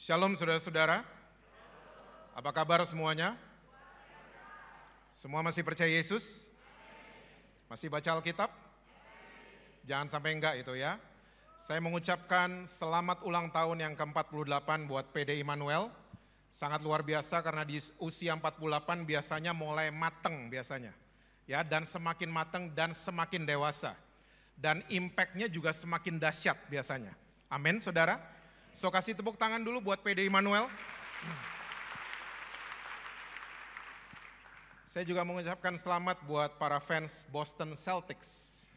Shalom saudara-saudara, apa kabar semuanya? Semua masih percaya Yesus? Masih baca Alkitab? Jangan sampai enggak itu ya. Saya mengucapkan selamat ulang tahun yang ke-48 buat PD Immanuel. Sangat luar biasa karena di usia 48 biasanya mulai mateng biasanya. Ya, dan semakin mateng dan semakin dewasa. Dan impact-nya juga semakin dahsyat biasanya. Amin saudara. So kasih tepuk tangan dulu buat PD Immanuel. Saya juga mengucapkan selamat buat para fans Boston Celtics.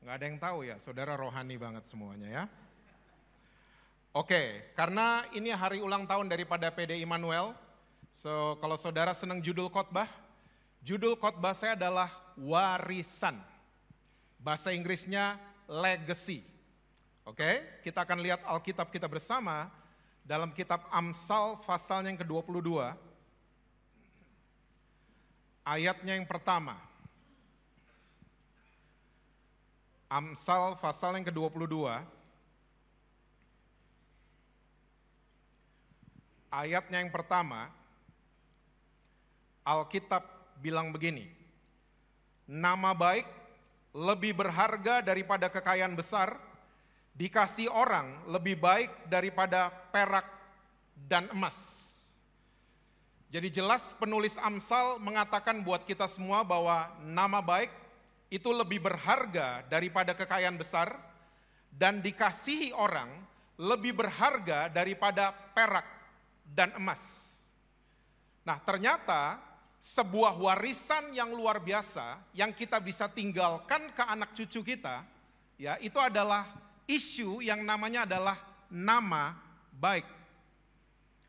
Nggak ada yang tahu ya, saudara rohani banget semuanya ya. Oke, karena ini hari ulang tahun daripada PD Immanuel. So kalau saudara senang judul khotbah saya adalah warisan. Bahasa Inggrisnya legacy. Oke, kita akan lihat Alkitab kita bersama dalam kitab Amsal pasal yang ke-22. Ayatnya yang pertama. Amsal pasal yang ke-22. Ayatnya yang pertama. Alkitab bilang begini. Nama baik lebih berharga daripada kekayaan besar. Dikasih orang lebih baik daripada perak dan emas. Jadi jelas penulis Amsal mengatakan buat kita semua bahwa nama baik itu lebih berharga daripada kekayaan besar dan dikasihi orang lebih berharga daripada perak dan emas. Nah ternyata sebuah warisan yang luar biasa yang kita bisa tinggalkan ke anak cucu kita, ya itu adalah isu yang namanya adalah nama baik.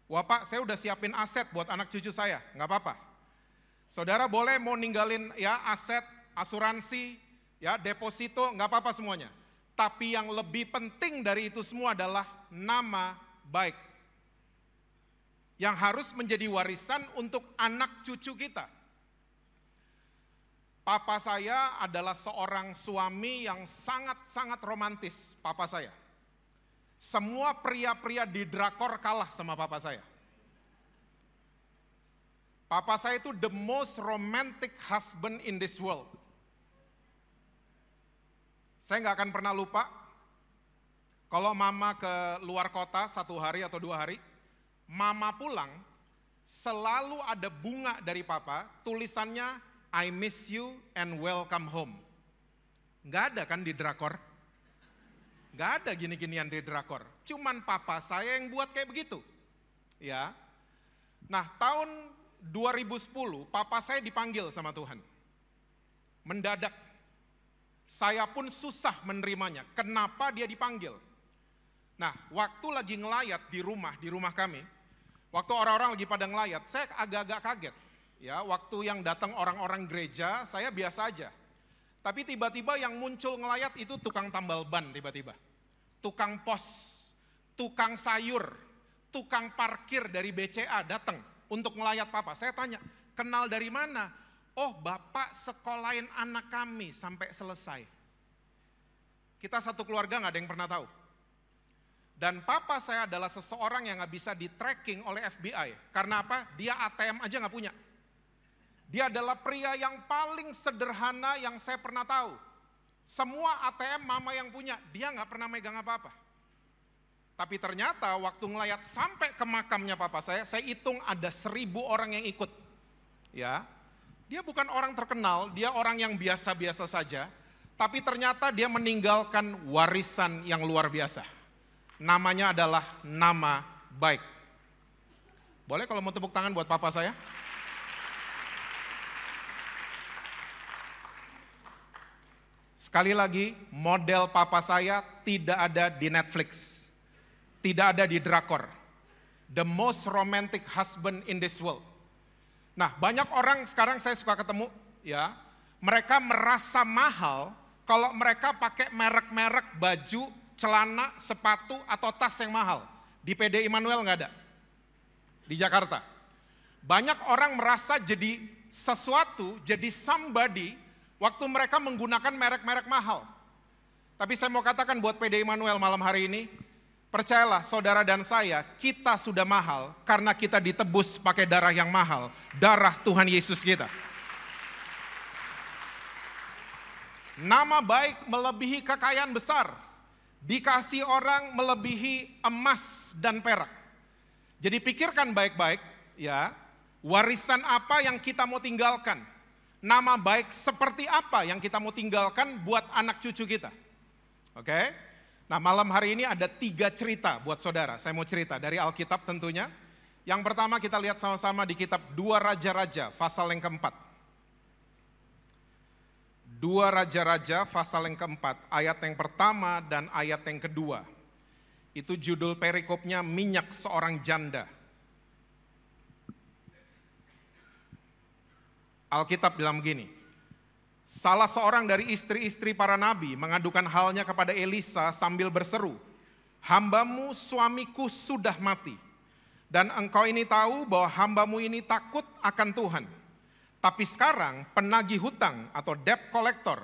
Wah Pak, saya udah siapin aset buat anak cucu saya, nggak apa-apa. Saudara boleh mau ninggalin ya aset, asuransi, ya deposito, nggak apa-apa semuanya. Tapi yang lebih penting dari itu semua adalah nama baik. Yang harus menjadi warisan untuk anak cucu kita. Papa saya adalah seorang suami yang sangat-sangat romantis, papa saya. Semua pria-pria di drakor kalah sama papa saya. Papa saya itu the most romantic husband in this world. Saya nggak akan pernah lupa, kalau mama ke luar kota 1 hari atau 2 hari, mama pulang, selalu ada bunga dari papa, tulisannya, I miss you and welcome home. Nggak ada kan di drakor? Nggak ada gini-ginian di drakor. Cuman papa saya yang buat kayak begitu. Ya. Nah tahun 2010 papa saya dipanggil sama Tuhan. Mendadak. Saya pun susah menerimanya. Kenapa dia dipanggil? Nah waktu lagi ngelayat di rumah kami. Waktu orang-orang lagi pada ngelayat, saya agak-agak kaget. Ya, waktu yang datang orang-orang gereja, saya biasa aja. Tapi tiba-tiba yang muncul ngelayat itu tukang tambal ban tiba-tiba. Tukang pos, tukang sayur, tukang parkir dari BCA datang untuk ngelayat papa. Saya tanya, kenal dari mana? Oh, bapak sekolahin anak kami sampai selesai. Kita satu keluarga gak ada yang pernah tahu. Dan papa saya adalah seseorang yang gak bisa di-tracking oleh FBI. Karena apa? Dia ATM aja gak punya. Dia adalah pria yang paling sederhana yang saya pernah tahu. Semua ATM mama yang punya, dia nggak pernah megang apa-apa. Tapi ternyata waktu ngelayat sampai ke makamnya papa saya hitung ada 1.000 orang yang ikut. Ya, dia bukan orang terkenal, dia orang yang biasa-biasa saja. Tapi ternyata dia meninggalkan warisan yang luar biasa. Namanya adalah nama baik. Boleh kalau mau tepuk tangan buat papa saya? Sekali lagi, model papa saya tidak ada di Netflix, tidak ada di drakor. The most romantic husband in this world. Nah, banyak orang sekarang saya suka ketemu, ya, mereka merasa mahal kalau mereka pakai merek-merek baju, celana, sepatu atau tas yang mahal. Di PD Immanuel nggak ada, di Jakarta. Banyak orang merasa jadi sesuatu, jadi somebody, waktu mereka menggunakan merek-merek mahal. Tapi saya mau katakan buat PD Immanuel malam hari ini, Percayalah saudara dan saya, kita sudah mahal karena kita ditebus pakai darah yang mahal, darah Tuhan Yesus kita. Nama baik melebihi kekayaan besar, dikasih orang melebihi emas dan perak. Jadi pikirkan baik-baik ya, warisan apa yang kita mau tinggalkan? Nama baik seperti apa yang kita mau tinggalkan buat anak cucu kita? Oke? Nah, malam hari ini ada 3 cerita buat saudara. Saya mau cerita dari Alkitab tentunya. Yang pertama kita lihat sama-sama di kitab 2 Raja-Raja pasal yang keempat. 2 Raja-Raja pasal yang keempat, ayat yang pertama dan ayat yang kedua. Itu judul perikopnya minyak seorang janda. Alkitab bilang begini, salah seorang dari istri-istri para nabi mengadukan halnya kepada Elisa sambil berseru, hambamu suamiku sudah mati, dan engkau ini tahu bahwa hambamu ini takut akan Tuhan. Tapi sekarang penagih hutang atau debt collector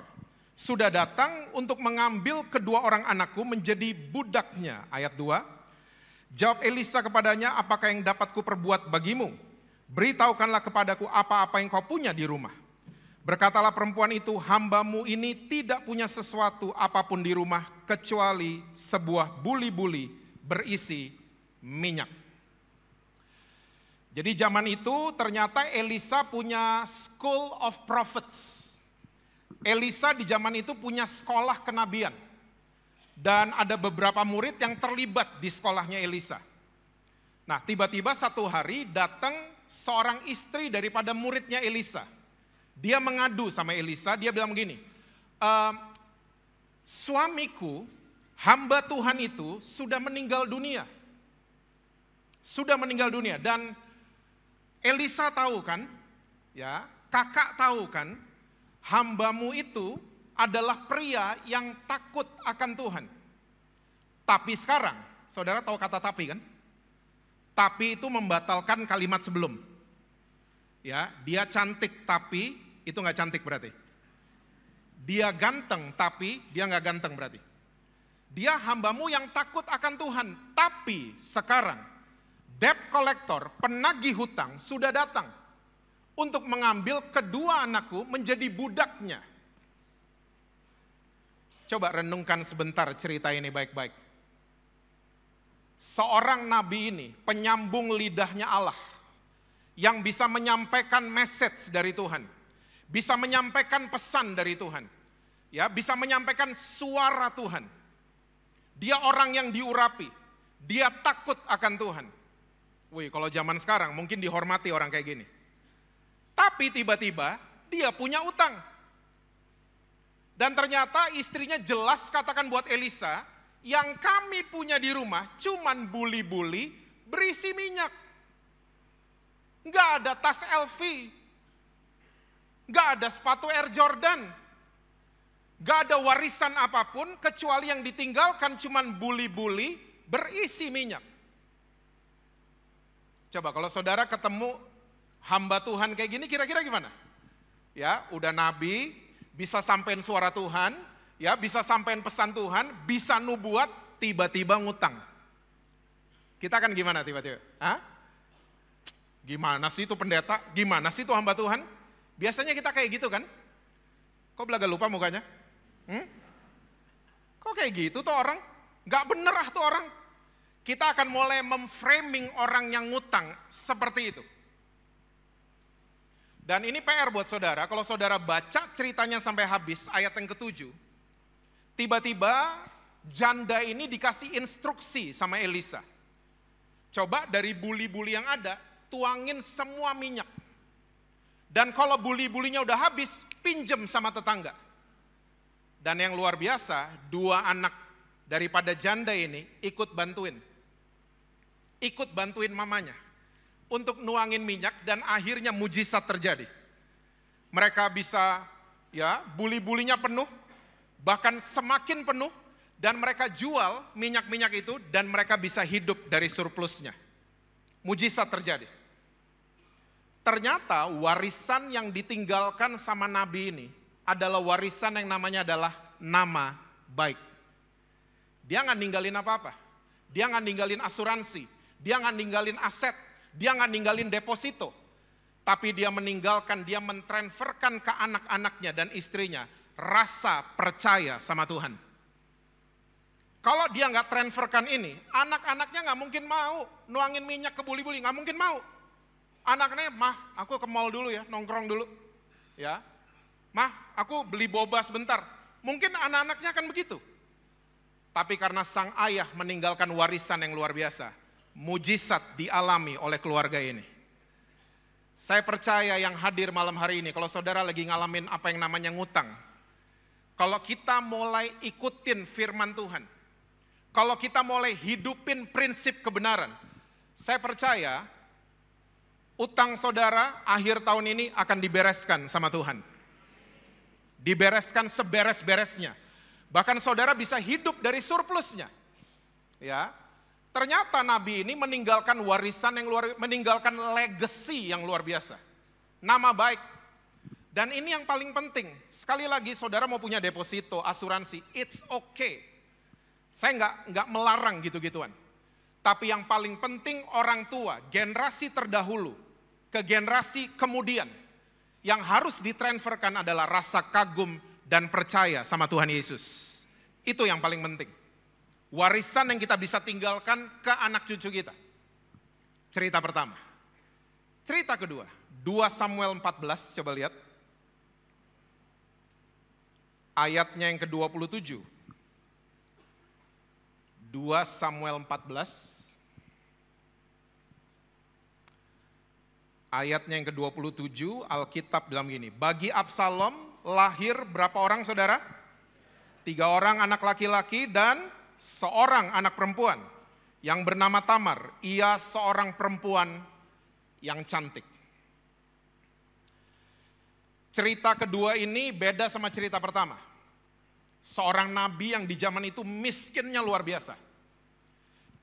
sudah datang untuk mengambil kedua orang anakku menjadi budaknya. Ayat 2, jawab Elisa kepadanya, apakah yang dapat kuperbuat bagimu? Beritahukanlah kepadaku apa-apa yang kau punya di rumah. Berkatalah perempuan itu, hambamu ini tidak punya sesuatu apapun di rumah kecuali sebuah buli-buli berisi minyak. Jadi zaman itu ternyata Elisa punya School of Prophets. Elisa di zaman itu punya sekolah kenabian. Dan ada beberapa murid yang terlibat di sekolahnya Elisa. Nah, tiba-tiba satu hari datang seorang istri daripada muridnya Elisa. Dia mengadu sama Elisa, dia bilang begini, suamiku, hamba Tuhan itu sudah meninggal dunia. Sudah meninggal dunia. Dan Elisa tahu kan, ya, kakak tahu kan, hambamu itu adalah pria yang takut akan Tuhan. Tapi sekarang, saudara tahu kata tapi kan? Tapi itu membatalkan kalimat sebelum. Ya, dia cantik tapi itu nggak cantik berarti. Dia ganteng tapi dia nggak ganteng berarti. Dia hambamu yang takut akan Tuhan, tapi sekarang debt collector, penagih hutang sudah datang untuk mengambil kedua anakku menjadi budaknya. Coba renungkan sebentar cerita ini baik-baik. Seorang nabi ini, penyambung lidahnya Allah, yang bisa menyampaikan message dari Tuhan, bisa menyampaikan pesan dari Tuhan, ya, bisa menyampaikan suara Tuhan. Dia orang yang diurapi, dia takut akan Tuhan. Wih, kalau zaman sekarang mungkin dihormati orang kayak gini. Tapi tiba-tiba dia punya utang. Dan ternyata istrinya jelas katakan buat Elisa, yang kami punya di rumah cuman buli-buli berisi minyak. Nggak ada tas LV, nggak ada sepatu Air Jordan, nggak ada warisan apapun kecuali yang ditinggalkan cuman buli-buli berisi minyak. Coba kalau saudara ketemu hamba Tuhan kayak gini kira-kira gimana? Ya, udah nabi, bisa sampein suara Tuhan, ya, bisa sampein pesan Tuhan, bisa nubuat, tiba-tiba ngutang. Kita akan gimana tiba-tiba? Hah? Gimana sih itu pendeta? Gimana sih itu hamba Tuhan? Biasanya kita kayak gitu kan? Kok belaga lupa mukanya? Kok kayak gitu tuh orang? Gak bener ah tuh orang. Kita akan mulai memframing orang yang ngutang seperti itu. Dan ini PR buat saudara, kalau saudara baca ceritanya sampai habis ayat yang ke-7, tiba-tiba janda ini dikasih instruksi sama Elisa. Coba dari buli-buli yang ada, tuangin semua minyak. Dan kalau buli-bulinya udah habis, pinjem sama tetangga. Dan yang luar biasa, 2 anak daripada janda ini ikut bantuin. Ikut bantuin mamanya untuk nuangin minyak dan akhirnya mujizat terjadi. Mereka bisa, ya, buli-bulinya penuh, bahkan semakin penuh, dan mereka jual minyak-minyak itu dan mereka bisa hidup dari surplusnya. Mujizat terjadi. Ternyata warisan yang ditinggalkan sama nabi ini adalah warisan yang namanya adalah nama baik. Dia nggak ninggalin apa-apa. dia nggak ninggalin asuransi, dia nggak ninggalin aset, dia nggak ninggalin deposito. Tapi dia meninggalkan, dia mentransferkan ke anak-anaknya dan istrinya rasa percaya sama Tuhan. Kalau dia nggak transferkan ini, anak-anaknya nggak mungkin mau nuangin minyak ke buli-buli, nggak mungkin mau. Anaknya, mah aku ke mall dulu ya, nongkrong dulu. Ya, mah aku beli boba sebentar. Mungkin anak-anaknya akan begitu. Tapi karena sang ayah meninggalkan warisan yang luar biasa, mujizat dialami oleh keluarga ini. Saya percaya yang hadir malam hari ini, kalau saudara lagi ngalamin apa yang namanya ngutang, kalau kita mulai ikutin firman Tuhan, kalau kita mulai hidupin prinsip kebenaran, saya percaya utang saudara akhir tahun ini akan dibereskan sama Tuhan. Dibereskan seberes-beresnya. Bahkan saudara bisa hidup dari surplusnya. Ya. Ternyata Nabi ini meninggalkan warisan yang meninggalkan legacy yang luar biasa. Nama baik. Dan ini yang paling penting. Sekali lagi saudara mau punya deposito, asuransi, it's okay. Saya nggak melarang gitu-gituan. Tapi yang paling penting orang tua, generasi terdahulu ke generasi kemudian, yang harus ditransferkan adalah rasa kagum dan percaya sama Tuhan Yesus. Itu yang paling penting. Warisan yang kita bisa tinggalkan ke anak cucu kita. Cerita pertama. Cerita kedua, 2 Samuel 14, coba lihat. Ayatnya yang ke-27. 2 Samuel 14. Ayatnya yang ke-27, Alkitab bilang gini, bagi Absalom lahir berapa orang saudara? 3 orang anak laki-laki dan seorang anak perempuan yang bernama Tamar. Ia seorang perempuan yang cantik. Cerita kedua ini beda sama cerita pertama. Seorang nabi yang di zaman itu miskinnya luar biasa.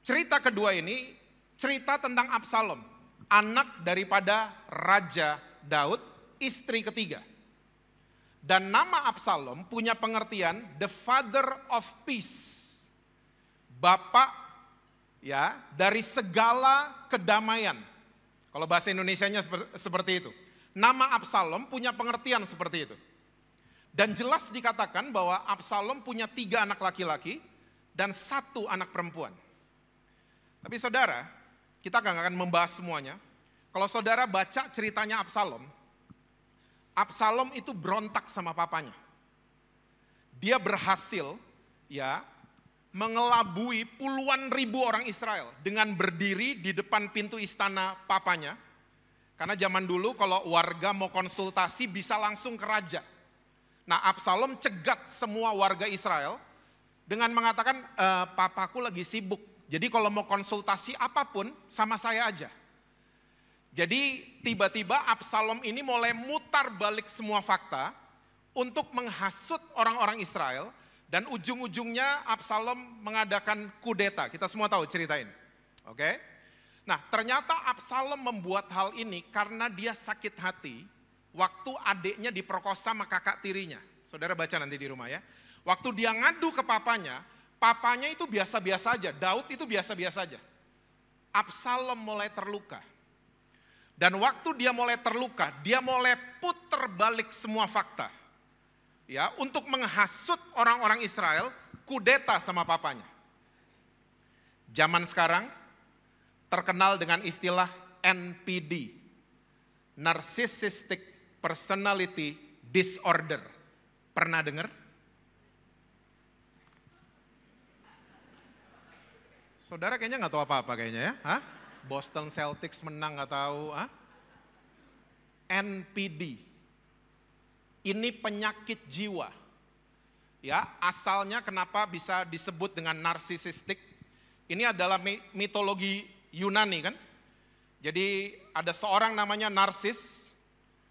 Cerita kedua ini cerita tentang Absalom, anak daripada Raja Daud, istri ketiga. Dan nama Absalom punya pengertian the father of peace. Bapak ya dari segala kedamaian. Kalau bahasa Indonesianya seperti itu. Nama Absalom punya pengertian seperti itu. Dan jelas dikatakan bahwa Absalom punya 3 anak laki-laki dan 1 anak perempuan. Tapi saudara, kita gak akan membahas semuanya. Kalau saudara baca ceritanya Absalom, Absalom itu berontak sama papanya. Dia berhasil ya mengelabui puluhan ribu orang Israel dengan berdiri di depan pintu istana papanya. Karena zaman dulu kalau warga mau konsultasi bisa langsung ke raja. Nah, Absalom cegat semua warga Israel dengan mengatakan, papaku lagi sibuk. Jadi kalau mau konsultasi apapun sama saya aja. Jadi tiba-tiba Absalom ini mulai mutar balik semua fakta untuk menghasut orang-orang Israel. Dan ujung-ujungnya Absalom mengadakan kudeta. Kita semua tahu cerita ini. Oke? Nah, ternyata Absalom membuat hal ini karena dia sakit hati waktu adiknya diperkosa sama kakak tirinya. Saudara baca nanti di rumah ya. Waktu dia ngadu ke papanya itu biasa-biasa aja. Daud itu biasa-biasa aja. Absalom mulai terluka. Dan waktu dia mulai terluka, dia mulai puter balik semua fakta. Ya, untuk menghasut orang-orang Israel, kudeta sama papanya. Zaman sekarang terkenal dengan istilah NPD, Narcissistic Personality Disorder. Pernah dengar? Saudara kayaknya nggak tahu apa-apa kayaknya ya. Hah? Boston Celtics menang nggak tahu. Hah? NPD. Ini penyakit jiwa. Ya, asalnya kenapa bisa disebut dengan narsisistik? Ini adalah mitologi Yunani kan? Jadi ada seorang namanya Narsis.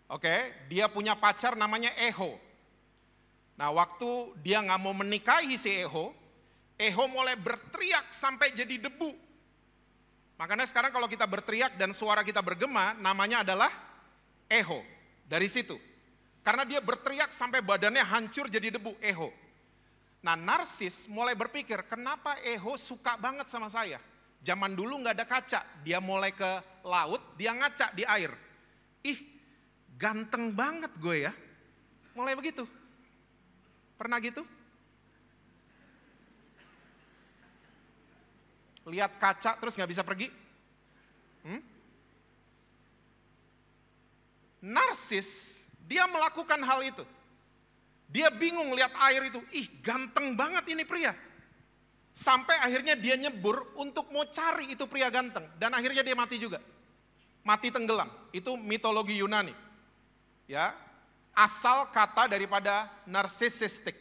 Oke, dia punya pacar namanya Eho. Nah, waktu dia nggak mau menikahi si Eho mulai berteriak sampai jadi debu. Makanya sekarang kalau kita berteriak dan suara kita bergema, namanya adalah Eho. Dari situ. Karena dia berteriak sampai badannya hancur jadi debu, Eho. Nah, narsis mulai berpikir, kenapa Eho suka banget sama saya? Zaman dulu nggak ada kaca, dia mulai ke laut, dia ngaca di air. Ih, ganteng banget gue ya. Mulai begitu. Pernah gitu? Lihat kaca terus nggak bisa pergi? Narsis, dia melakukan hal itu. Dia bingung lihat air itu, ih ganteng banget ini pria. Sampai akhirnya dia nyebur untuk mau cari itu pria ganteng. Dan akhirnya dia mati juga. Mati tenggelam, itu mitologi Yunani. Ya, asal kata daripada narsisistik.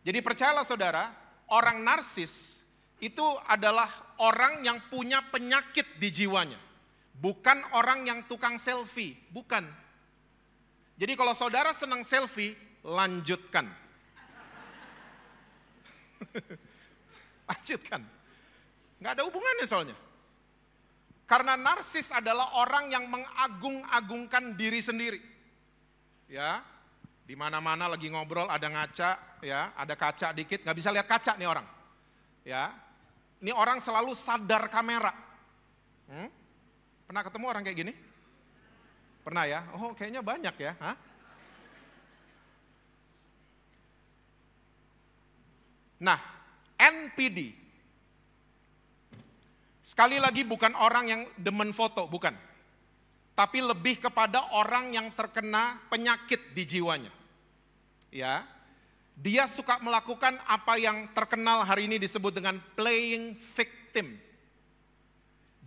Jadi percayalah saudara, orang narsis itu adalah orang yang punya penyakit di jiwanya. Bukan orang yang tukang selfie, bukan. Jadi kalau saudara senang selfie, lanjutkan. Lanjutkan. Nggak ada hubungannya soalnya. Karena narsis adalah orang yang mengagung-agungkan diri sendiri. Ya, di mana-mana lagi ngobrol ada ngaca, ya, ada kaca dikit, nggak bisa lihat kaca nih orang. Ya, ini orang selalu sadar kamera. Pernah ketemu orang kayak gini? Pernah ya? Oh, kayaknya banyak ya. Hah? Nah, NPD. Sekali lagi bukan orang yang demen foto, bukan. Tapi lebih kepada orang yang terkena penyakit di jiwanya. Ya. Dia suka melakukan apa yang terkenal hari ini disebut dengan playing victim.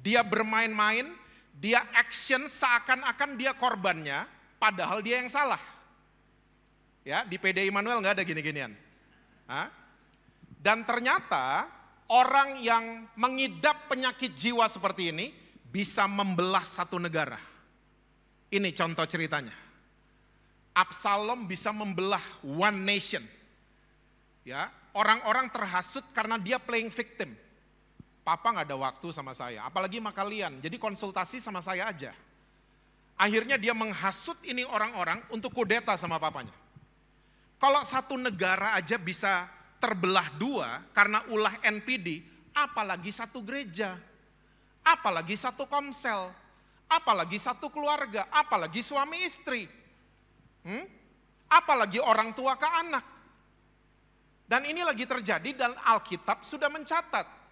Dia bermain-main, dia action seakan-akan dia korbannya, padahal dia yang salah. Ya, di PD Immanuel nggak ada gini-ginian. Hah? Dan ternyata orang yang mengidap penyakit jiwa seperti ini bisa membelah satu negara. Ini contoh ceritanya. Absalom bisa membelah one nation. Ya, orang-orang terhasut karena dia playing victim. Papa nggak ada waktu sama saya, apalagi sama kalian. Jadi konsultasi sama saya aja. Akhirnya dia menghasut ini orang-orang untuk kudeta sama papanya. Kalau satu negara aja bisa terbelah dua karena ulah NPD, apalagi satu gereja, apalagi satu komsel, apalagi satu keluarga, apalagi suami istri, apalagi orang tua ke anak. Dan ini lagi terjadi dan Alkitab sudah mencatat.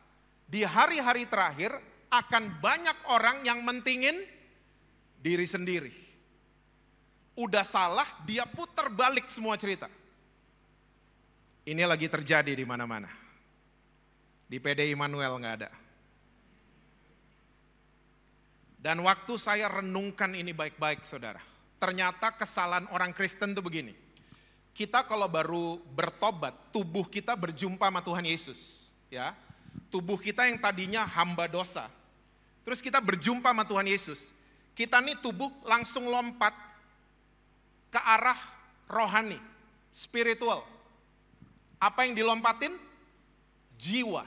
Di hari-hari terakhir akan banyak orang yang mentingin diri sendiri. Udah salah, dia putar balik semua cerita. Ini lagi terjadi di mana-mana. Di PD Immanuel nggak ada. Dan waktu saya renungkan ini baik-baik saudara. Ternyata kesalahan orang Kristen itu begini. Kita kalau baru bertobat, tubuh kita berjumpa sama Tuhan Yesus. Ya, tubuh kita yang tadinya hamba dosa. Terus kita berjumpa sama Tuhan Yesus. Kita nih tubuh langsung lompat ke arah rohani, spiritual. Apa yang dilompatin? Jiwa.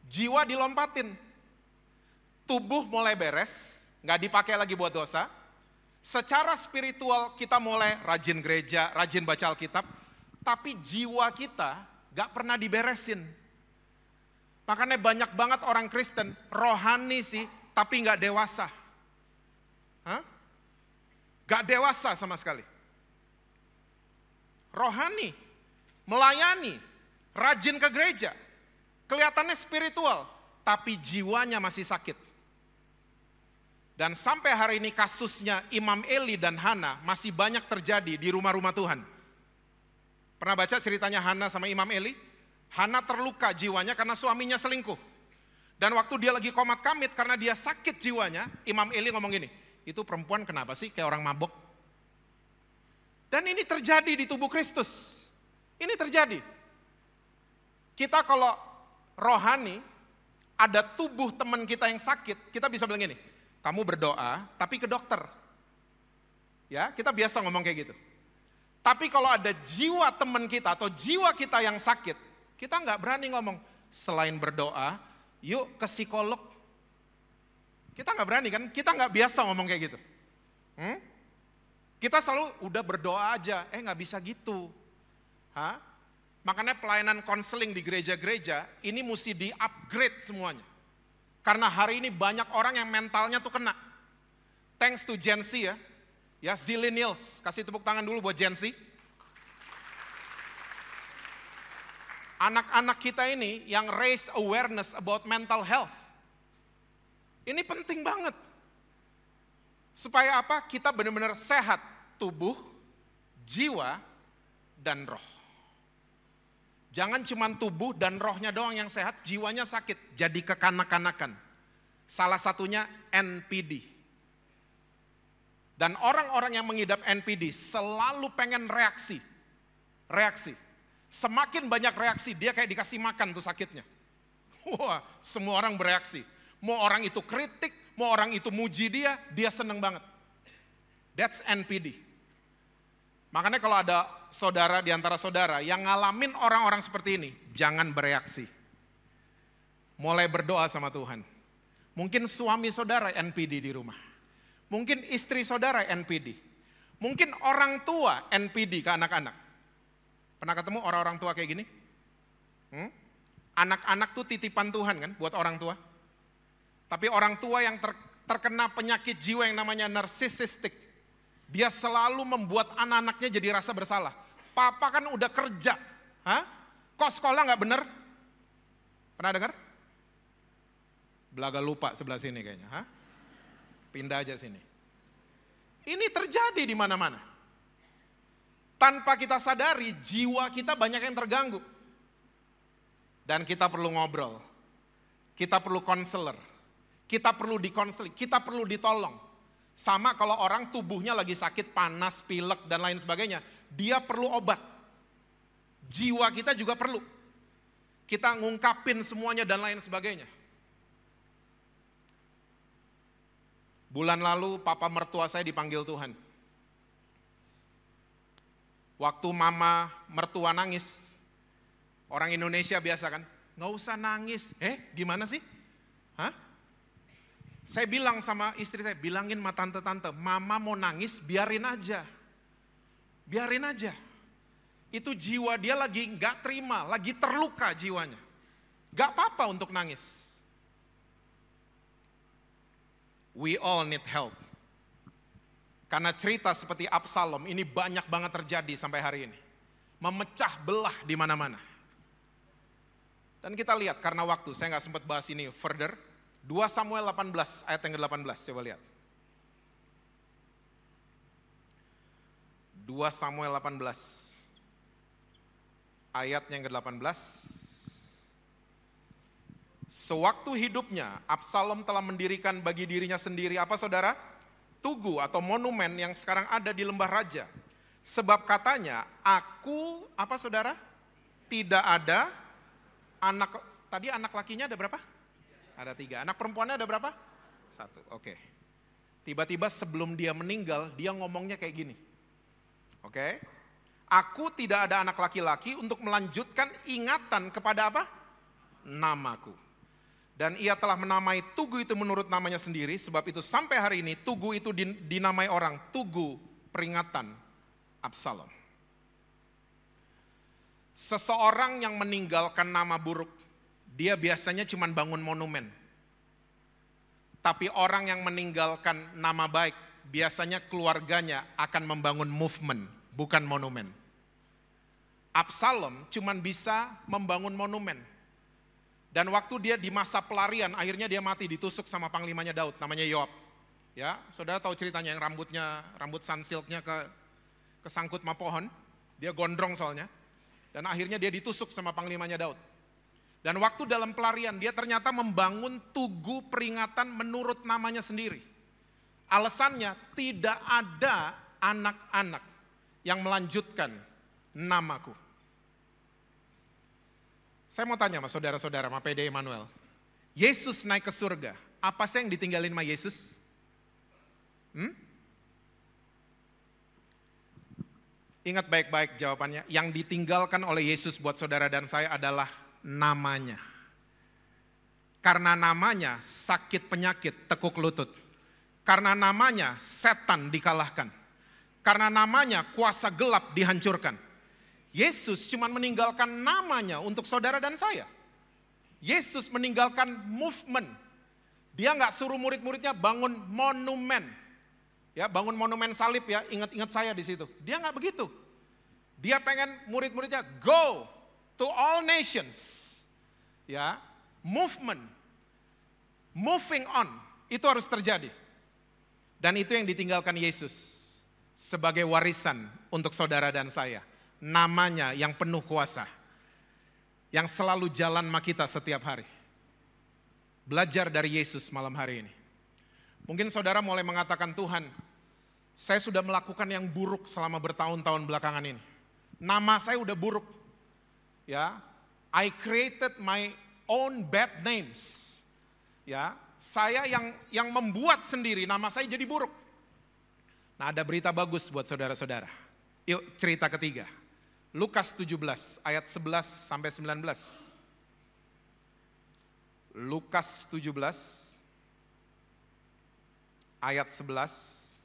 Jiwa dilompatin. Tubuh mulai beres, nggak dipakai lagi buat dosa. Secara spiritual kita mulai rajin gereja, rajin baca Alkitab. Tapi jiwa kita nggak pernah diberesin. Makanya banyak banget orang Kristen, rohani sih, tapi nggak dewasa. Nggak dewasa sama sekali. Rohani, melayani, rajin ke gereja, kelihatannya spiritual, tapi jiwanya masih sakit. Dan sampai hari ini kasusnya Imam Eli dan Hana masih banyak terjadi di rumah-rumah Tuhan. Pernah baca ceritanya Hana sama Imam Eli? Hana terluka jiwanya karena suaminya selingkuh. Dan waktu dia lagi komat kamit karena dia sakit jiwanya, Imam Eli ngomong gini, itu perempuan kenapa sih kayak orang mabok? Dan ini terjadi di tubuh Kristus. Ini terjadi. Kita kalau rohani, ada tubuh teman kita yang sakit, kita bisa bilang gini, kamu berdoa tapi ke dokter. Ya, kita biasa ngomong kayak gitu. Tapi kalau ada jiwa teman kita atau jiwa kita yang sakit, kita nggak berani ngomong, selain berdoa, yuk ke psikolog. Kita nggak berani kan, kita nggak biasa ngomong kayak gitu. Kita selalu udah berdoa aja, nggak bisa gitu. Hah? Makanya pelayanan konseling di gereja-gereja ini mesti di-upgrade semuanya. Karena hari ini banyak orang yang mentalnya tuh kena. Thanks to Gen Z ya. Ya, Zillennials. Kasih tepuk tangan dulu buat Gen Z. Anak-anak kita ini yang raise awareness about mental health. Ini penting banget. Supaya apa? Kita benar-benar sehat. Tubuh, jiwa, dan roh. Jangan cuma tubuh dan rohnya doang yang sehat, jiwanya sakit. Jadi kekanak-kanakan. Salah satunya NPD. Dan orang-orang yang mengidap NPD selalu pengen reaksi. Reaksi. Semakin banyak reaksi, dia kayak dikasih makan tuh sakitnya. Wah, semua orang bereaksi. Mau orang itu kritik, mau orang itu muji dia seneng banget. That's NPD. Makanya kalau ada saudara di antara saudara yang ngalamin orang-orang seperti ini, jangan bereaksi. Mulai berdoa sama Tuhan. Mungkin suami saudara NPD di rumah. Mungkin istri saudara NPD. Mungkin orang tua NPD ke anak-anak. Pernah ketemu orang-orang tua kayak gini? Anak-anak tuh titipan Tuhan kan buat orang tua. Tapi orang tua yang terkena penyakit jiwa yang namanya narsisistik. Dia selalu membuat anak-anaknya jadi rasa bersalah. Papa kan udah kerja. Hah? Kok sekolah gak bener? Pernah dengar? Belaga lupa sebelah sini kayaknya. Hah? Pindah aja sini. Ini terjadi di mana-mana. Tanpa kita sadari, jiwa kita banyak yang terganggu. Dan kita perlu ngobrol. Kita perlu konselor. Kita perlu dikonseling. Kita perlu ditolong. Sama kalau orang tubuhnya lagi sakit, panas, pilek, dan lain sebagainya. Dia perlu obat. Jiwa kita juga perlu. Kita ngungkapin semuanya dan lain sebagainya. Bulan lalu papa mertua saya dipanggil Tuhan. Waktu mama mertua nangis, orang Indonesia biasa kan, nggak usah nangis. Gimana sih? Hah? Saya bilang sama istri saya, bilangin sama tante-tante, mama mau nangis biarin aja. Biarin aja. Itu jiwa dia lagi nggak terima, lagi terluka jiwanya. Nggak apa-apa untuk nangis. We all need help. Karena cerita seperti Absalom ini banyak banget terjadi sampai hari ini. Memecah belah di mana-mana. Dan kita lihat karena waktu, saya nggak sempat bahas ini further. 2 Samuel 18 ayat yang ke-18, coba lihat. 2 Samuel 18 ayat yang ke-18. Sewaktu hidupnya, Absalom telah mendirikan bagi dirinya sendiri, apa saudara? Tugu atau monumen yang sekarang ada di Lembah Raja. Sebab katanya, aku, apa saudara? Tidak ada anak, tadi anak lakinya ada berapa? Ada 3. Anak perempuannya ada berapa? 1, oke. Tiba-tiba sebelum dia meninggal, dia ngomongnya kayak gini. Oke. Aku tidak ada anak laki-laki untuk melanjutkan ingatan kepada apa? Namaku. Dan ia telah menamai tugu itu menurut namanya sendiri, sebab itu sampai hari ini tugu itu dinamai orang Tugu Peringatan Absalom. Seseorang yang meninggalkan nama buruk, dia biasanya cuma bangun monumen. Tapi orang yang meninggalkan nama baik, biasanya keluarganya akan membangun movement, bukan monumen. Absalom cuma bisa membangun monumen. Dan waktu dia di masa pelarian, akhirnya dia mati ditusuk sama panglimanya Daud, namanya Yoab. Ya, saudara tahu ceritanya yang rambut sunsilknya kesangkut sama pohon, dia gondrong soalnya. Dan akhirnya dia ditusuk sama panglimanya Daud. Dan waktu dalam pelarian, dia ternyata membangun tugu peringatan menurut namanya sendiri. Alasannya tidak ada anak-anak yang melanjutkan namaku. Saya mau tanya sama saudara-saudara, sama PD Emmanuel. Yesus naik ke surga, apa sih yang ditinggalin sama Yesus? Ingat baik-baik jawabannya. Yang ditinggalkan oleh Yesus buat saudara dan saya adalah namanya. Karena namanya sakit penyakit tekuk lutut. Karena namanya setan dikalahkan. Karena namanya kuasa gelap dihancurkan. Yesus cuma meninggalkan namanya untuk saudara dan saya. Yesus meninggalkan movement. Dia nggak suruh murid-muridnya bangun monumen. Ya, bangun monumen salib ya, ingat-ingat saya di situ. Dia nggak begitu. Dia pengen murid-muridnya go to all nations. Ya, movement, moving on, itu harus terjadi. Dan itu yang ditinggalkan Yesus sebagai warisan untuk saudara dan saya. Namanya yang penuh kuasa, yang selalu jalan sama kita setiap hari. Belajar dari Yesus malam hari ini. Mungkin saudara mulai mengatakan, Tuhan, saya sudah melakukan yang buruk selama bertahun-tahun belakangan ini. Nama saya udah buruk. Ya, I created my own bad names. Ya, saya yang membuat sendiri nama saya jadi buruk. Nah, ada berita bagus buat saudara-saudara. Yuk, cerita ketiga. Lukas 17 ayat 11 sampai 19. Lukas 17 ayat 11.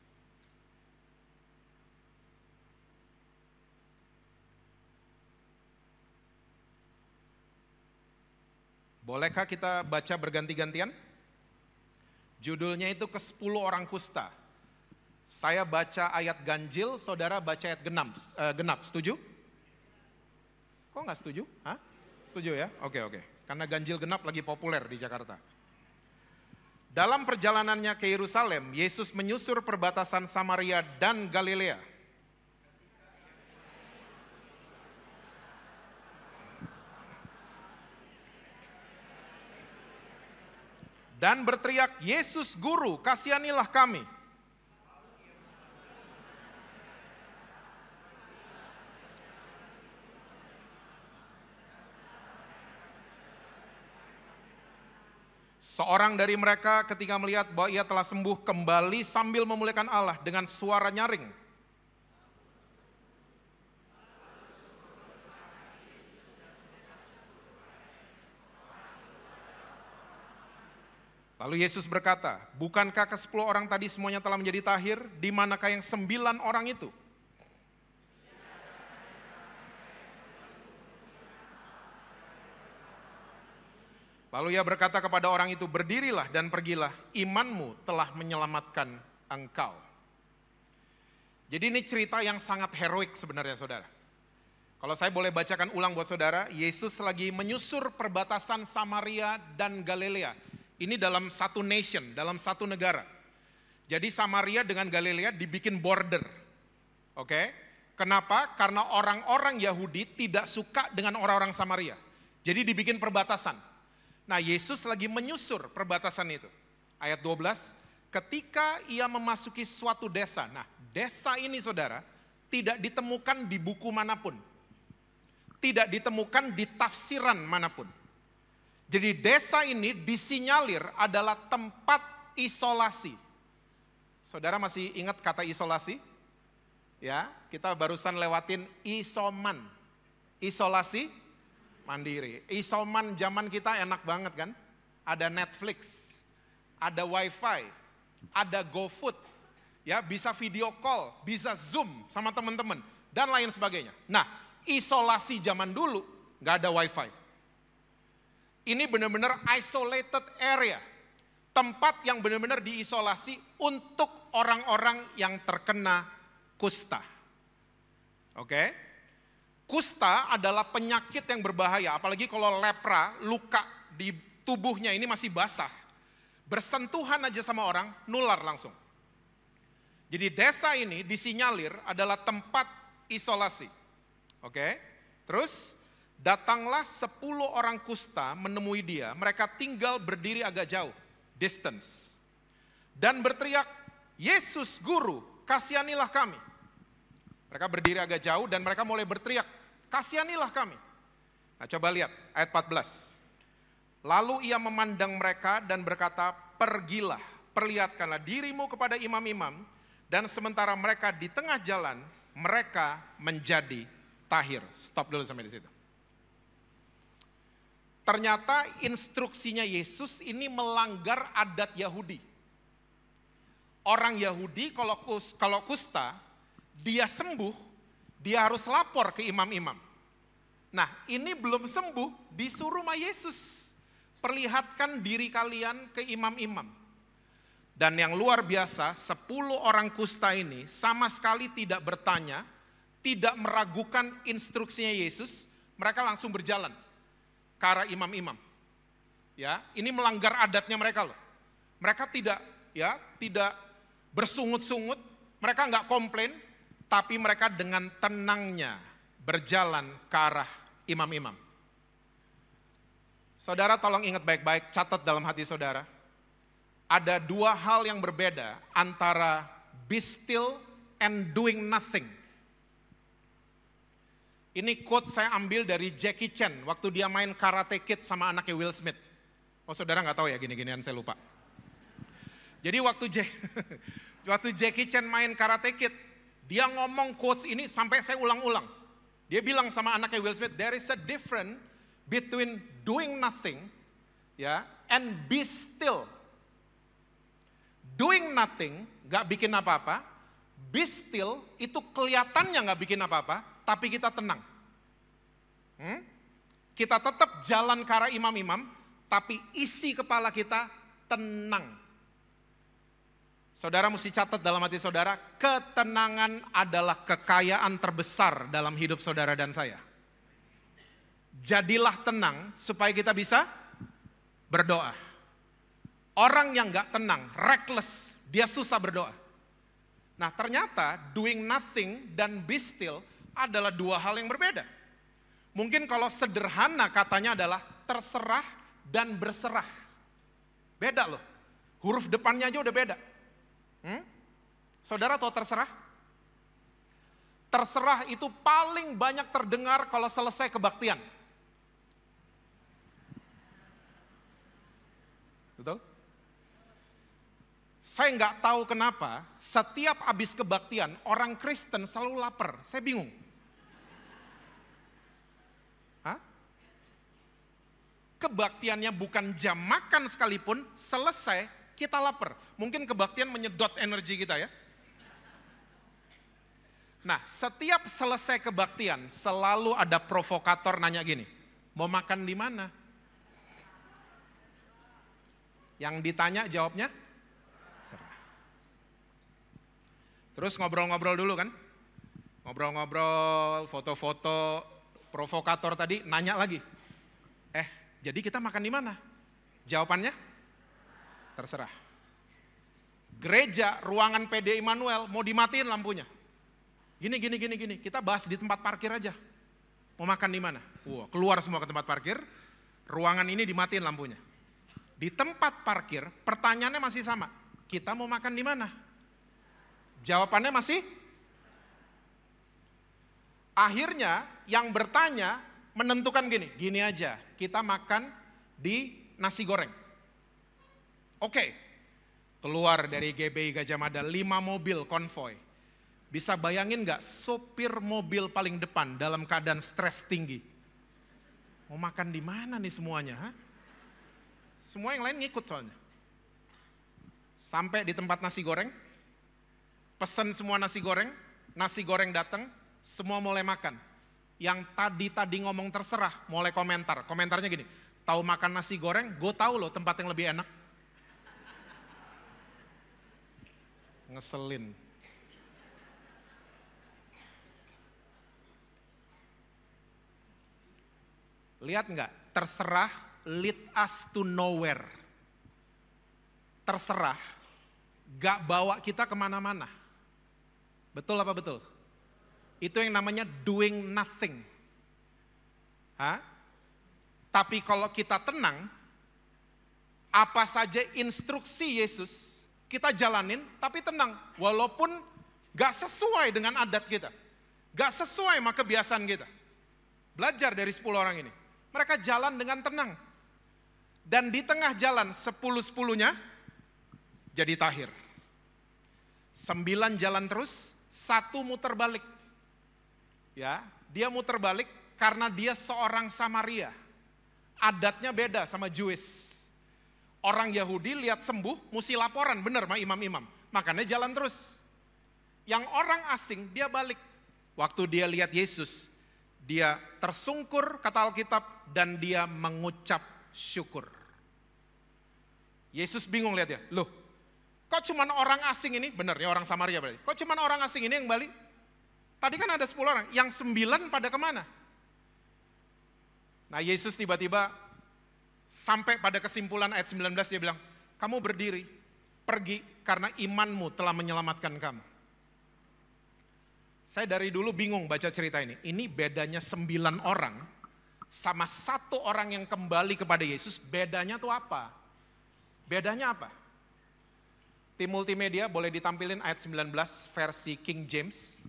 Bolehkah kita baca berganti-gantian? Judulnya itu ke-10 orang kusta. Saya baca ayat ganjil, saudara baca ayat genap. Setuju? Kok nggak setuju? Hah? Setuju ya? Oke. Karena ganjil genap lagi populer di Jakarta. Dalam perjalanannya ke Yerusalem, Yesus menyusur perbatasan Samaria dan Galilea. Dan berteriak, Yesus Guru, kasihanilah kami. Seorang dari mereka ketika melihat bahwa ia telah sembuh kembali sambil memuliakan Allah dengan suara nyaring. Lalu Yesus berkata, bukankah ke-10 orang tadi semuanya telah menjadi tahir? Di manakah yang 9 orang itu? Lalu ia berkata kepada orang itu, berdirilah dan pergilah, imanmu telah menyelamatkan engkau. Jadi ini cerita yang sangat heroik sebenarnya saudara. Kalau saya boleh bacakan ulang buat saudara, Yesus lagi menyusur perbatasan Samaria dan Galilea. Ini dalam satu nation, dalam satu negara. Jadi Samaria dengan Galilea dibikin border. Oke? Kenapa? Karena orang-orang Yahudi tidak suka dengan orang-orang Samaria. Jadi dibikin perbatasan. Nah, Yesus lagi menyusur perbatasan itu. Ayat 12, ketika ia memasuki suatu desa. Nah, desa ini saudara tidak ditemukan di buku manapun. Tidak ditemukan di tafsiran manapun. Jadi desa ini disinyalir adalah tempat isolasi. Saudara masih ingat kata isolasi? Ya, kita barusan lewatin isoman. Isolasi mandiri. Isoman zaman kita enak banget kan? Ada Netflix, ada WiFi, ada GoFood. Ya, bisa video call, bisa Zoom sama teman-teman dan lain sebagainya. Nah, isolasi zaman dulu nggak ada WiFi. Ini benar-benar isolated area. Tempat yang benar-benar diisolasi untuk orang-orang yang terkena kusta. Oke? Kusta adalah penyakit yang berbahaya, apalagi kalau lepra, luka di tubuhnya ini masih basah. Bersentuhan aja sama orang, nular langsung. Jadi desa ini disinyalir adalah tempat isolasi. Oke? Terus datanglah 10 orang kusta menemui dia. Mereka tinggal berdiri agak jauh, distance. Dan berteriak, Yesus Guru, kasihanilah kami. Mereka berdiri agak jauh dan mereka mulai berteriak, kasihanilah kami. Nah, coba lihat ayat 14. Lalu ia memandang mereka dan berkata, pergilah, perlihatkanlah dirimu kepada imam-imam. Dan sementara mereka di tengah jalan, mereka menjadi tahir. Stop dulu sampai di situ. Ternyata instruksinya Yesus ini melanggar adat Yahudi. Orang Yahudi kalau kusta, dia sembuh, dia harus lapor ke imam-imam. Nah, ini belum sembuh, disuruh sama Yesus. Perlihatkan diri kalian ke imam-imam. Dan yang luar biasa, 10 orang kusta ini sama sekali tidak bertanya, tidak meragukan instruksinya Yesus, mereka langsung berjalan ke arah imam-imam. Ya, ini melanggar adatnya mereka loh. Mereka tidak bersungut-sungut, mereka nggak komplain, tapi mereka dengan tenangnya berjalan ke arah imam-imam. Saudara tolong ingat baik-baik, catat dalam hati saudara. Ada 2 hal yang berbeda antara be still and doing nothing. Ini quote saya ambil dari Jackie Chan waktu dia main Karate Kid sama anaknya Will Smith. Oh saudara nggak tahu ya gini-ginian, saya lupa. Jadi waktu Jackie Chan main Karate Kid, dia ngomong quotes ini sampai saya ulang-ulang. Dia bilang sama anaknya Will Smith, there is a difference between doing nothing and be still. Doing nothing gak bikin apa-apa, be still itu kelihatannya gak bikin apa-apa, tapi kita tenang. Kita tetap jalan ke arah imam-imam, tapi isi kepala kita tenang. Saudara mesti catat dalam hati saudara, ketenangan adalah kekayaan terbesar dalam hidup saudara dan saya. Jadilah tenang supaya kita bisa berdoa. Orang yang gak tenang, reckless, dia susah berdoa. Nah ternyata doing nothing dan be still adalah 2 hal yang berbeda. Mungkin kalau sederhana katanya adalah terserah dan berserah. Beda loh, huruf depannya aja udah beda. Saudara tahu terserah? Terserah itu paling banyak terdengar kalau selesai kebaktian. Betul? Saya nggak tahu kenapa setiap habis kebaktian orang Kristen selalu lapar. Saya bingung. Hah? Kebaktiannya bukan jam makan sekalipun, selesai kita lapar. Mungkin kebaktian menyedot energi kita ya. Nah, setiap selesai kebaktian selalu ada provokator nanya gini, mau makan di mana? Yang ditanya jawabnya serah. Terus ngobrol-ngobrol dulu kan? Ngobrol-ngobrol, foto-foto, provokator tadi nanya lagi. Jadi kita makan di mana? Jawabannya terserah. Gereja, ruangan PD Immanuel mau dimatiin lampunya. Gini, kita bahas di tempat parkir aja. Mau makan di mana? Keluar semua ke tempat parkir, ruangan ini dimatiin lampunya. Di tempat parkir, pertanyaannya masih sama. Kita mau makan di mana? Jawabannya masih? Akhirnya yang bertanya menentukan gini aja, kita makan di nasi goreng. Oke, keluar dari GBI Gajah Mada 5 mobil konvoy. Bisa bayangin gak sopir mobil paling depan dalam keadaan stres tinggi? Mau makan di mana nih semuanya? Semua yang lain ngikut soalnya. Sampai di tempat nasi goreng, pesen semua nasi goreng datang, semua mulai makan. Yang tadi ngomong terserah, mulai komentar. Komentarnya gini, tahu makan nasi goreng, gue tahu loh tempat yang lebih enak. Ngeselin. Lihat nggak? Terserah lead us to nowhere. Terserah gak bawa kita kemana-mana. Betul apa betul? Itu yang namanya doing nothing. Tapi kalau kita tenang, apa saja instruksi Yesus kita jalanin, tapi tenang. Walaupun gak sesuai dengan adat kita. Gak sesuai sama kebiasaan kita. Belajar dari 10 orang ini. Mereka jalan dengan tenang. Dan di tengah jalan 10-10-nya jadi takhir. 9 jalan terus, 1 muter balik. Ya, dia muter balik karena dia seorang Samaria. Adatnya beda sama Jewish. Orang Yahudi lihat sembuh, mesti laporan, benar sama imam-imam. Makanya jalan terus. Yang orang asing, dia balik. Waktu dia lihat Yesus, Dia tersungkur, kata Alkitab, dan dia mengucap syukur. Yesus bingung lihat ya, loh kok cuman orang asing ini, benar ya orang Samaria berarti, kok cuman orang asing ini yang balik? Tadi kan ada 10 orang, yang 9 pada kemana? Nah Yesus tiba-tiba sampai pada kesimpulan ayat 19 dia bilang, kamu berdiri, pergi karena imanmu telah menyelamatkan kamu. Saya dari dulu bingung baca cerita ini. Ini bedanya 9 orang sama 1 orang yang kembali kepada Yesus. Bedanya tuh apa? Bedanya apa? Tim multimedia boleh ditampilin ayat 19 versi King James,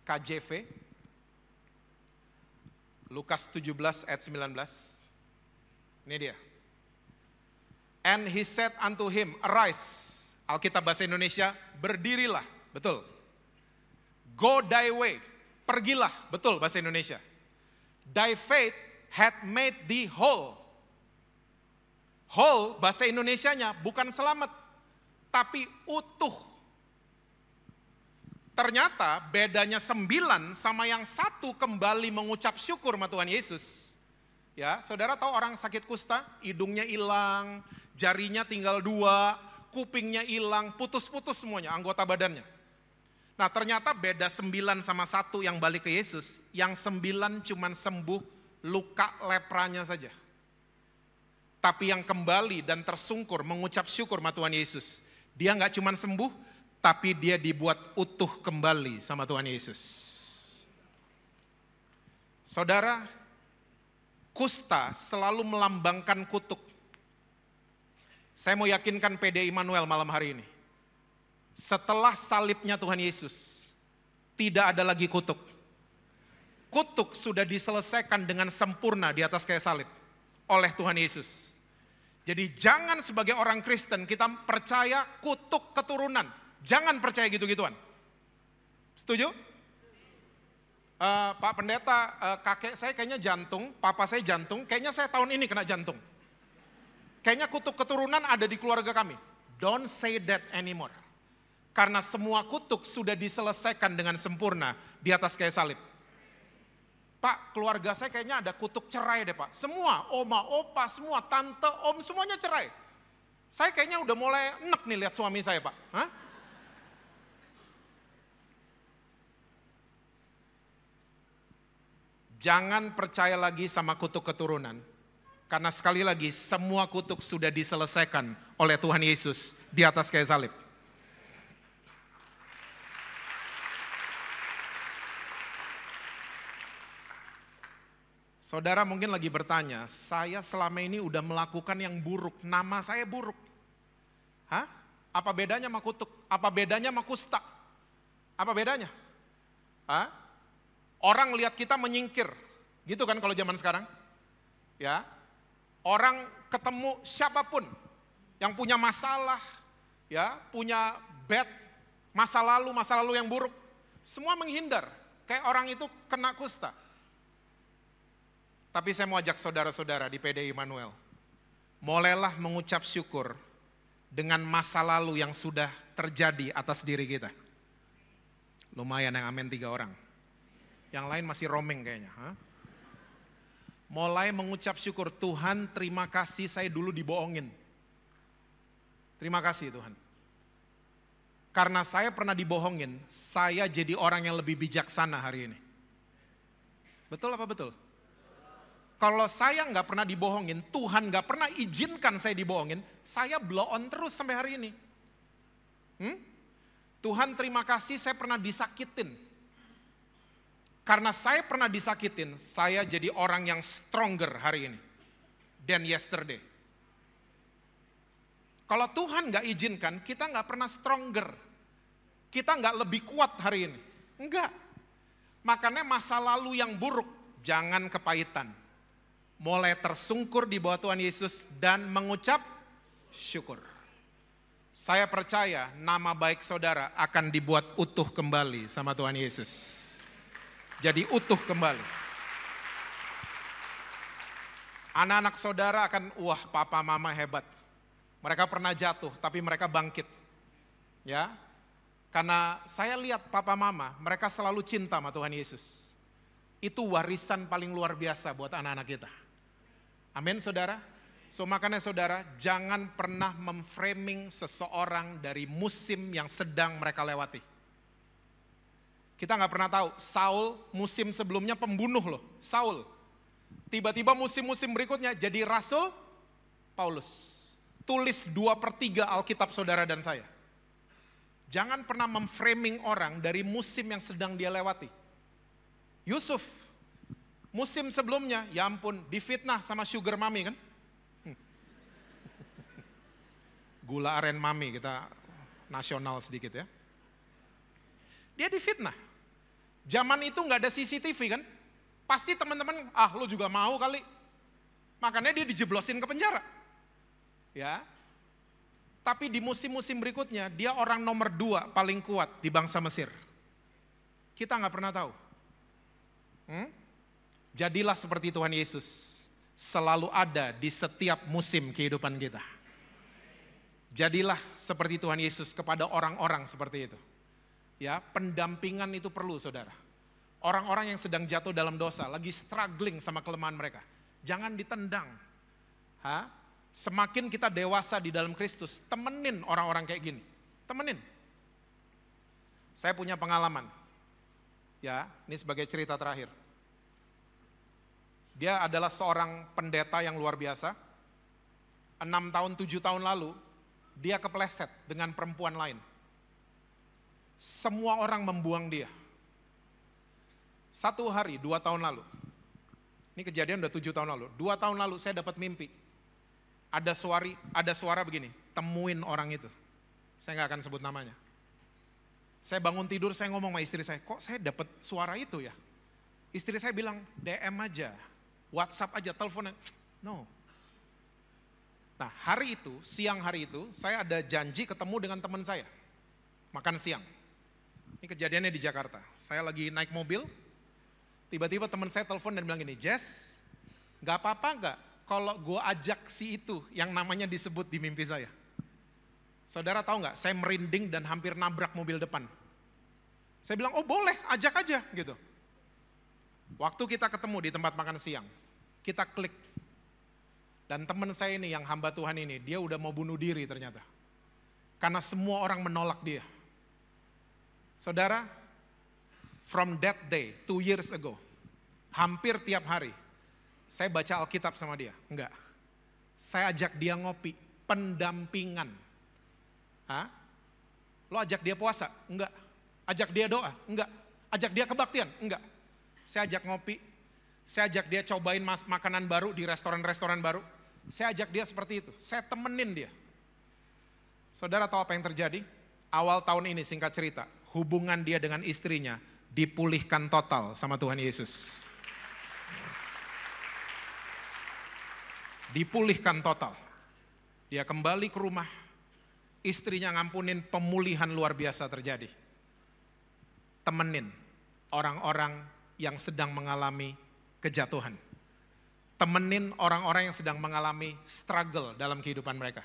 KJV. Lukas 17 ayat 19. Ini dia. And he said unto him, arise. Alkitab bahasa Indonesia, berdirilah. Betul. Go thy way, pergilah, betul bahasa Indonesia. Thy faith had made thee whole. Whole bahasa Indonesianya bukan selamat, tapi utuh. Ternyata bedanya 9 sama yang 1 kembali mengucap syukur sama Tuhan Yesus. Ya, saudara tahu orang sakit kusta, hidungnya hilang, jarinya tinggal 2, kupingnya hilang, putus-putus semuanya anggota badannya. Nah ternyata beda 9 sama 1 yang balik ke Yesus, yang 9 cuman sembuh luka lepranya saja. Tapi yang kembali dan tersungkur mengucap syukur sama Tuhan Yesus, dia nggak cuman sembuh, tapi dia dibuat utuh kembali sama Tuhan Yesus. Saudara, kusta selalu melambangkan kutuk. Saya mau yakinkan PD Immanuel malam hari ini. Setelah salibnya Tuhan Yesus, tidak ada lagi kutuk. Kutuk sudah diselesaikan dengan sempurna di atas kayu salib oleh Tuhan Yesus. Jadi jangan sebagai orang Kristen kita percaya kutuk keturunan. Jangan percaya gitu-gituan. Setuju? Pak Pendeta, kakek saya kayaknya jantung, papa saya jantung, kayaknya saya tahun ini kena jantung. Kayaknya kutuk keturunan ada di keluarga kami. Don't say that anymore. Karena semua kutuk sudah diselesaikan dengan sempurna di atas kayu salib. Pak, keluarga saya kayaknya ada kutuk cerai deh Pak. Semua, oma, opa, semua, tante, om, semuanya cerai. Saya kayaknya udah mulai enek nih lihat suami saya Pak. Hah? Jangan percaya lagi sama kutuk keturunan. Karena sekali lagi semua kutuk sudah diselesaikan oleh Tuhan Yesus di atas kayu salib. Saudara mungkin lagi bertanya, saya selama ini udah melakukan yang buruk, nama saya buruk. Hah? Apa bedanya sama kutuk? Apa bedanya sama kusta? Apa bedanya? Hah? Orang lihat kita menyingkir, gitu kan kalau zaman sekarang? Ya, orang ketemu siapapun yang punya masalah, ya, punya bad, masa lalu yang buruk, semua menghindar. Kayak orang itu kena kusta. Tapi saya mau ajak saudara-saudara di PD Immanuel, mulailah mengucap syukur dengan masa lalu yang sudah terjadi atas diri kita. Lumayan yang amin 3 orang. Yang lain masih roaming kayaknya. Mulai mengucap syukur, Tuhan terima kasih saya dulu dibohongin. Terima kasih Tuhan. Karena saya pernah dibohongin, saya jadi orang yang lebih bijaksana hari ini. Betul apa betul? Kalau saya nggak pernah dibohongin, Tuhan nggak pernah izinkan saya dibohongin, saya blow on terus sampai hari ini. Tuhan terima kasih saya pernah disakitin. Karena saya pernah disakitin, saya jadi orang yang stronger hari ini than yesterday. Kalau Tuhan nggak izinkan, kita nggak pernah stronger. Kita nggak lebih kuat hari ini. Enggak. Makanya masa lalu yang buruk, jangan kepahitan. Mulai tersungkur di bawah Tuhan Yesus dan mengucap syukur. Saya percaya nama baik saudara akan dibuat utuh kembali sama Tuhan Yesus. Jadi utuh kembali. Anak-anak saudara akan, wah papa mama hebat. Mereka pernah jatuh tapi mereka bangkit. Ya, karena saya lihat papa mama, mereka selalu cinta sama Tuhan Yesus. Itu warisan paling luar biasa buat anak-anak kita. Amin saudara. So makanya saudara, jangan pernah memframing seseorang dari musim yang sedang mereka lewati. Kita nggak pernah tahu, Saul musim sebelumnya pembunuh loh, Saul. Tiba-tiba musim-musim berikutnya jadi Rasul Paulus. Tulis 2/3 Alkitab saudara dan saya. Jangan pernah memframing orang dari musim yang sedang dia lewati. Yusuf, musim sebelumnya, ya ampun, difitnah sama sugar mami kan. Gula aren mami, kita nasional sedikit ya. Dia difitnah. Zaman itu nggak ada CCTV kan. Pasti teman-teman, lu juga mau kali. Makanya dia dijeblosin ke penjara. Ya, tapi di musim-musim berikutnya dia orang nomor 2 paling kuat di bangsa Mesir. Kita nggak pernah tahu. Jadilah seperti Tuhan Yesus, selalu ada di setiap musim kehidupan kita. Jadilah seperti Tuhan Yesus kepada orang-orang seperti itu. Ya, pendampingan itu perlu saudara. Orang-orang yang sedang jatuh dalam dosa, lagi struggling sama kelemahan mereka, jangan ditendang. Semakin kita dewasa di dalam Kristus, temenin orang-orang kayak gini. Temenin. Saya punya pengalaman. Ya, ini sebagai cerita terakhir. Dia adalah seorang pendeta yang luar biasa. 6 tahun, 7 tahun lalu, dia kepleset dengan perempuan lain. Semua orang membuang dia. 1 hari, 2 tahun lalu. Ini kejadian udah 7 tahun lalu. 2 tahun lalu saya dapat mimpi. Ada suara begini, temuin orang itu. Saya nggak akan sebut namanya. Saya bangun tidur, saya ngomong sama istri saya, kok saya dapat suara itu ya? Istri saya bilang, DM aja, WhatsApp aja, telepon. No. Nah siang hari itu, saya ada janji ketemu dengan teman saya. Makan siang. Ini kejadiannya di Jakarta. Saya lagi naik mobil, tiba-tiba teman saya telepon dan bilang gini, Jess, nggak apa-apa nggak? Kalau gue ajak si itu yang namanya disebut di mimpi saya. Saudara tahu nggak, saya merinding dan hampir nabrak mobil depan. Saya bilang, oh boleh, ajak aja gitu. Waktu kita ketemu di tempat makan siang, kita klik. Dan teman saya ini yang hamba Tuhan ini, dia udah mau bunuh diri ternyata. Karena semua orang menolak dia. Saudara, from that day, 2 years ago, hampir tiap hari, saya baca Alkitab sama dia. Enggak. Saya ajak dia ngopi, pendampingan. Lo ajak dia puasa? Enggak. Ajak dia doa? Enggak. Ajak dia kebaktian? Enggak. Saya ajak ngopi, saya ajak dia cobain makanan baru di restoran-restoran baru. Saya ajak dia seperti itu, saya temenin dia. Saudara tahu apa yang terjadi? Awal tahun ini singkat cerita, hubungan dia dengan istrinya dipulihkan total sama Tuhan Yesus. Dipulihkan total. Dia kembali ke rumah, istrinya ngampunin, pemulihan luar biasa terjadi. Temenin orang-orang yang sedang mengalami kejatuhan. Temenin orang-orang yang sedang mengalami struggle dalam kehidupan mereka.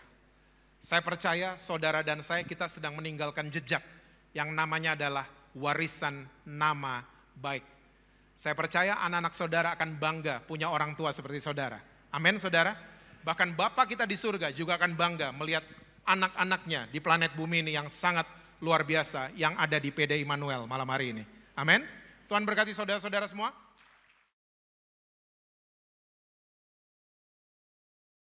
Saya percaya saudara dan saya, kita sedang meninggalkan jejak yang namanya adalah warisan nama baik. Saya percaya anak-anak saudara akan bangga punya orang tua seperti saudara. Amin saudara. Bahkan Bapa kita di surga juga akan bangga melihat anak-anaknya di planet bumi ini yang sangat luar biasa yang ada di PD Immanuel malam hari ini. Amin. Tuhan berkati saudara-saudara semua.